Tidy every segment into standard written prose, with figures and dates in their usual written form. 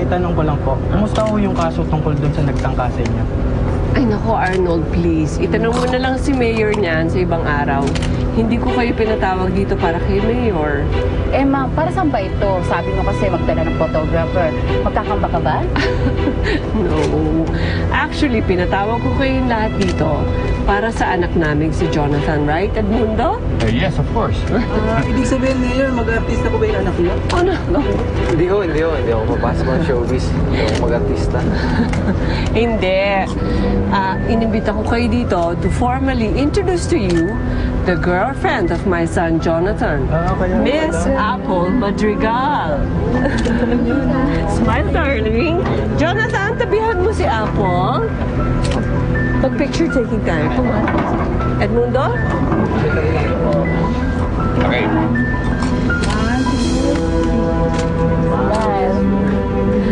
maitanong ko lang po, kumusta ho yung kaso tungkol dun sa nagtangka sa inyo? Ay nako, Arnold, please. Itanong mo na lang si Mayor niyan sa ibang araw. Hindi ko kayo pinatawag dito para kay Mayor. Eh ma, para saan ba ito? Sabi mo kasi magdala ng photographer. Magkakamba ka ba? No. Actually, pinatawag ko kayong lahat dito para sa anak namin si Jonathan, right, Edmundo? Yes, of course. Ibig sabihin, Mayor, mag-artista ko ba yung anak niyo? Ano? Hindi ako papasok ng showbiz. Hindi ako mag-artista. Hindi. Inimbita ko kayo dito to formally introduce to you the girlfriend of my son, Jonathan. Miss Apple Madrigal. Smile, darling. Jonathan, tabihan mo si Apple. Pag-picture taking tayo. Edmundo? Okay.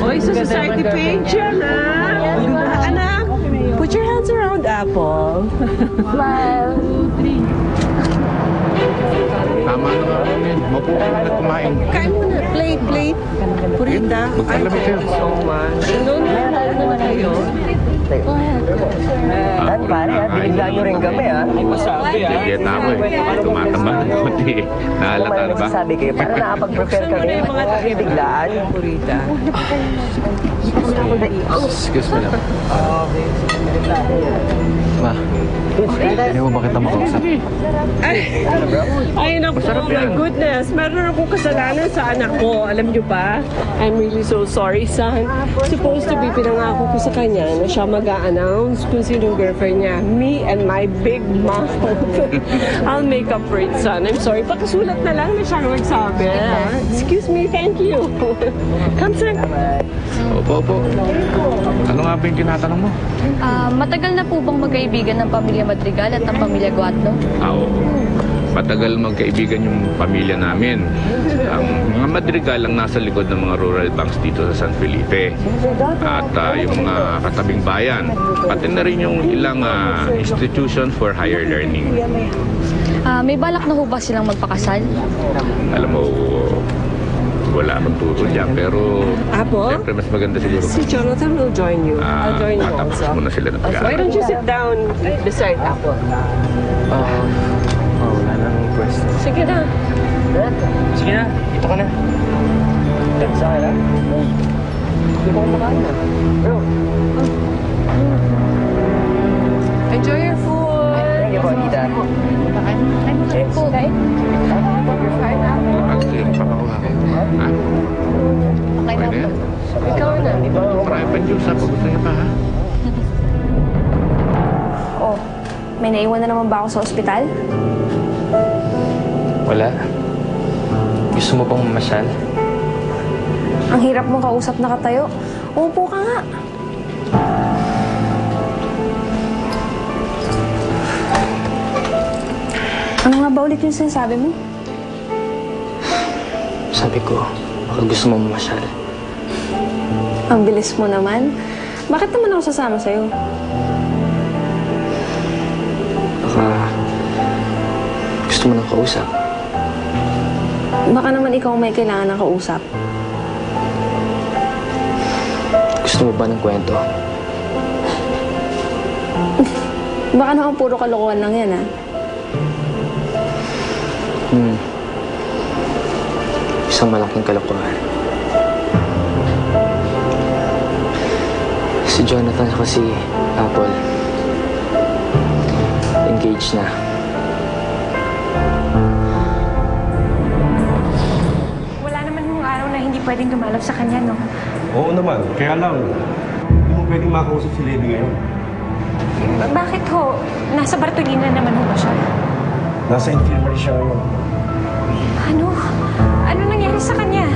Oy, sa society page yan, ha? Anak, put your hands around Apple. Smile. Tama na nga rin. Mapupo na kumain. Kain mo na. Plate. Purita. Magkalamig kayo. So much. No, naman kayo. Dan pare, binigla nyo rin kami, ha? Sige, tama eh. Tumatamba ng konti eh. Nahalata na ba? Sabi kayo, para nakapag-prepare kami. Biglaan. Purita. Excuse me lang. Ma, hindi mo ba kita makausap? Ay, naku, oh my goodness. Meron akong kasalanan sa anak ko. Alam niyo ba? I'm really so sorry, son. Supposed to be pinangako ko sa kanya na siya mag-a-announce kung sino girlfriend niya. Me and my big mouth. I'll make up for it, son. I'm sorry. Pakisulat na lang na siya magsabi. Excuse me, thank you. Come, son. Opo. Ano nga ba yung tinatanong mo? Matagal na po bang magkaibigan ng pamilya Madrigal at ng pamilya Guadlo? Oo. Matagal magkaibigan yung pamilya namin. Ang mga Madrigal ang nasa likod ng mga rural banks dito sa San Felipe. At yung mga katabing bayan. Pati na rin yung ilang institution for higher learning. May balak na ho ba silang magpakasal? Alam mo, wala akong turo dyan. Pero, Apple? siyempre mas maganda siguro. Si Jonathan will join you. I'll join you Matapos also. muna sila ng Why pag-aaral. don't you sit down beside Apple? Wala nang question. Sige na. Sige na, dito ka na. Sa akin, ha? Hindi ko kumakain, ha? Pero, Enjoy your food. thank you po, tita. Yes. Kasi yung pakakuha ko. Ha? Okay na Pwede po. yan? Ikaw na. Marami pa juice ha. Pag gusto niya pa ha. Oh, may naiwan na naman ba ako sa ospital? Wala. Gusto mo pang mamasyal? Ang hirap mong kausap na katayo. Upo ka nga. Ano nga ba ulit yung sinasabi mo? Sabi ko, baka gusto mo mamasyal. Ang bilis mo naman. Bakit naman ako sasama sa'yo? Baka gusto mo nang kausap. Baka naman ikaw may kailangan ng kausap. Gusto mo ba ng kwento? Baka naman puro kalokohan lang yan, ha? Isang malaking kalokohan. Si Jonathan at si Apple, engaged na. Wala naman yung araw na hindi pwedeng dumalaw sa kanya, no? Oo naman. Kaya lang, hindi mo pwedeng makausap si Lady ngayon. Bakit ho? Nasa Bartolina naman ho ba siya? Nasa infirmary siya ngayon. Ano? Ano nangyari sa kanya?